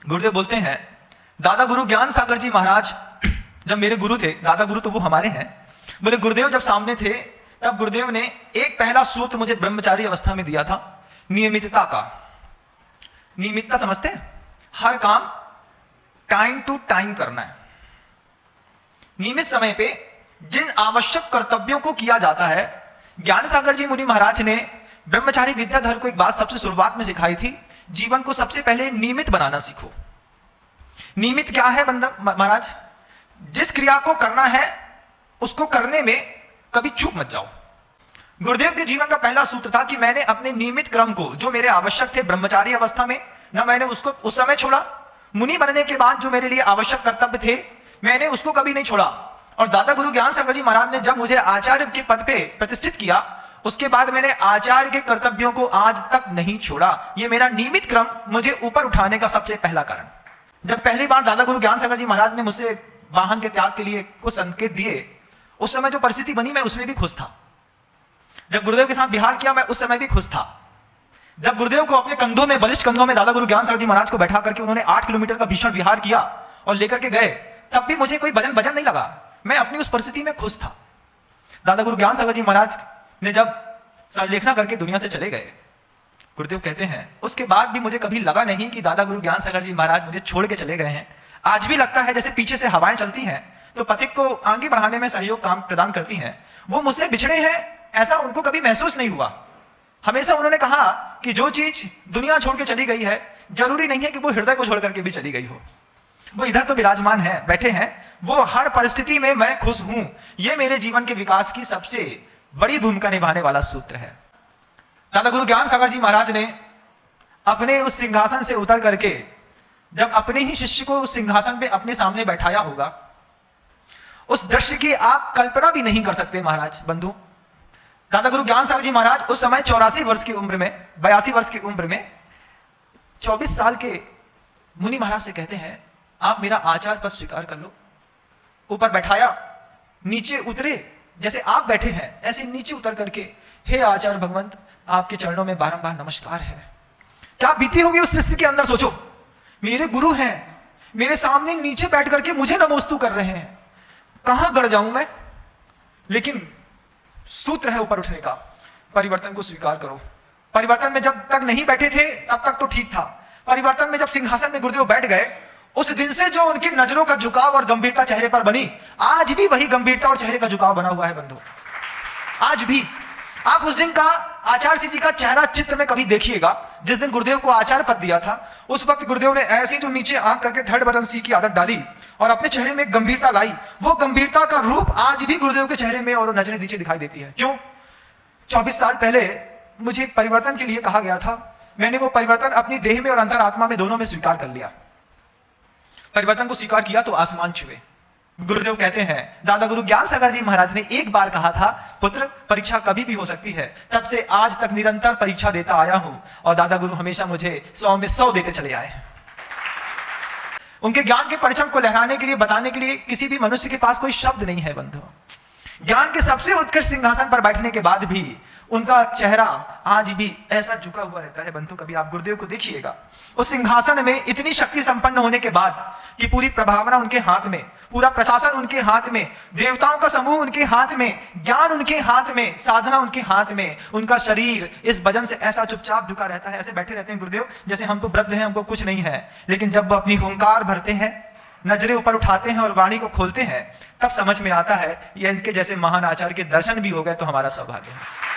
गुरुदेव बोलते हैं, दादा गुरु ज्ञान सागर जी महाराज जब मेरे गुरु थे, दादा गुरु तो वो हमारे हैं, बोले गुरुदेव जब सामने थे तब गुरुदेव ने एक पहला सूत्र मुझे ब्रह्मचारी अवस्था में दिया था, नियमितता का। नियमितता समझते हैं? हर काम टाइम टू टाइम करना है। नियमित समय पे जिन आवश्यक कर्तव्यों को किया जाता है। ज्ञान सागर जी मुनि महाराज ने ब्रह्मचारी विद्याधर को एक बात सबसे शुरुआत में सिखाई थी, जीवन को सबसे पहले नियमित बनाना सीखो। नियमित क्या है बंदा महाराज? जिस क्रिया को करना है उसको करने में कभी चूक मत जाओ। गुरुदेव के जीवन का पहला सूत्र था कि मैंने अपने नियमित क्रम को, जो मेरे आवश्यक थे ब्रह्मचारी अवस्था में, ना मैंने उसको उस समय छोड़ा, मुनि बनने के बाद जो मेरे लिए आवश्यक कर्तव्य थे मैंने उसको कभी नहीं छोड़ा। और दादा गुरु ज्ञान सागर जी महाराज ने जब मुझे आचार्य के पद पे प्रतिष्ठित किया, उसके बाद मैंने आचार्य के कर्तव्यों को आज तक नहीं छोड़ा। यह मेरा नियमित क्रम मुझे ऊपर उठाने का सबसे पहला कारण। जब पहली बार दादा गुरु ज्ञान सागर जी महाराज ने मुझसे वाहन के त्याग के लिए कुछ संकेत दिए, उस समय जो परिस्थिति बनी मैं उसमें भी खुश था। जब गुरुदेव के साथ विहार किया मैं उस समय भी खुश था। जब गुरुदेव को अपने कंधों में, बलिष्ठ कंधों में दादा गुरु ज्ञान सागर जी महाराज को बैठा करके उन्होंने 8 किलोमीटर का भीषण विहार किया और लेकर के गए, तब भी मुझे कोई वजन नहीं लगा। मैं अपनी उस परिस्थिति में खुश था। दादा गुरु ज्ञान सागर जी महाराज ने जब संलेखना करके दुनिया से चले गए, गुरुदेव कहते हैं उसके बाद भी मुझे कभी लगा नहीं कि दादा गुरु ज्ञान सागर जी महाराज मुझे छोड़ के चले गए हैं। आज भी लगता है जैसे पीछे से हवाएं चलती हैं तो पथिक को आगे बढ़ाने में सहयोग काम प्रदान करती हैं। वो मुझसे बिछड़े हैं ऐसा उनको कभी महसूस नहीं हुआ। हमेशा उन्होंने कहा कि जो चीज दुनिया छोड़ के चली गई है जरूरी नहीं है कि वो हृदय को छोड़ करके भी चली गई हो। वो इधर तो विराजमान है, बैठे हैं, वो हर परिस्थिति में मैं खुश हूं। ये मेरे जीवन के विकास की सबसे बड़ी भूमिका निभाने वाला सूत्र है। दादा गुरु ज्ञान सागर जी महाराज ने अपने उस सिंहासन से उतर करके जब अपने ही शिष्य को उस सिंहासन पे अपने सामने बैठाया होगा, उस दृश्य की आप कल्पना भी नहीं कर सकते महाराज बंधु। दादा गुरु ज्ञान सागर जी महाराज उस समय 84 वर्ष की उम्र में, 82 वर्ष की उम्र में 24 साल के मुनि महाराज से कहते हैं, आप मेरा आचार पद स्वीकार कर लो। ऊपर बैठाया, नीचे उतरे, जैसे आप बैठे हैं ऐसे नीचे उतर करके, हे आचार्य भगवंत आपके चरणों में बारंबार नमस्कार है। क्या बीती होगी उस शिष्य के अंदर? सोचो, मेरे गुरु हैं, मेरे सामने नीचे बैठ करके मुझे नमोस्तु कर रहे हैं, कहां गड़ जाऊं मैं? लेकिन सूत्र है ऊपर उठने का, परिवर्तन को स्वीकार करो। परिवर्तन में जब तक नहीं बैठे थे तब तक तो ठीक था, परिवर्तन में जब सिंहासन में गुरुदेव बैठ गए, उस दिन से जो उनकी नजरों का झुकाव और गंभीरता चेहरे पर बनी, आज भी वही गंभीरता और चेहरे का झुकाव बना हुआ है बंधु। आज भी आप उस दिन का आचार्य जी का चेहरा चित्र में कभी देखिएगा, जिस दिन गुरुदेव को आचार्य पद दिया था, उस वक्त गुरुदेव ने ऐसी जो नीचे आंख करके थर्ड बटन सी की आदत डाली और अपने चेहरे में गंभीरता लाई। वो गंभीरता का रूप आज भी गुरुदेव के चेहरे में और नजरें नीचे दिखाई देती है। क्यों? 24 साल पहले मुझे एक परिवर्तन के लिए कहा गया था, मैंने वो परिवर्तन अपनी देह में और अंतरात्मा में दोनों में स्वीकार कर लिया। परिवर्तन को स्वीकार किया तो आसमान छुए। गुरुदेव कहते हैं, दादा गुरु ज्ञान सागर जी महाराज ने एक बार कहा था, पुत्र परीक्षा कभी भी हो सकती है। तब से आज तक निरंतर परीक्षा देता आया हूं और दादा गुरु हमेशा मुझे 100 में 100 देते चले आए हैं। उनके ज्ञान के परचम को लहराने के लिए, बताने के लिए किसी भी मनुष्य के पास कोई शब्द नहीं है बंधु। ज्ञान के सबसे उत्कृष्ट सिंहासन पर बैठने के बाद भी उनका चेहरा आज भी ऐसा झुका हुआ रहता है बंधु। कभी आप गुरुदेव को देखिएगा, उस सिंहासन में इतनी शक्ति संपन्न होने के बाद कि पूरी प्रभावना उनके हाथ में, पूरा प्रशासन उनके हाथ में, देवताओं का समूह उनके हाथ में, ज्ञान उनके हाथ में, साधना उनके हाथ में, उनका शरीर इस वजन से ऐसा चुपचाप झुका रहता है, ऐसे बैठे रहते हैं गुरुदेव जैसे हम तो वृद्ध हैं, हमको कुछ नहीं है। लेकिन जब वो अपनी हुंकार भरते हैं, नजरें ऊपर उठाते हैं और वाणी को खोलते हैं, तब समझ में आता है ये इनके जैसे महान आचार्य के दर्शन भी हो गए तो हमारा सौभाग्य है।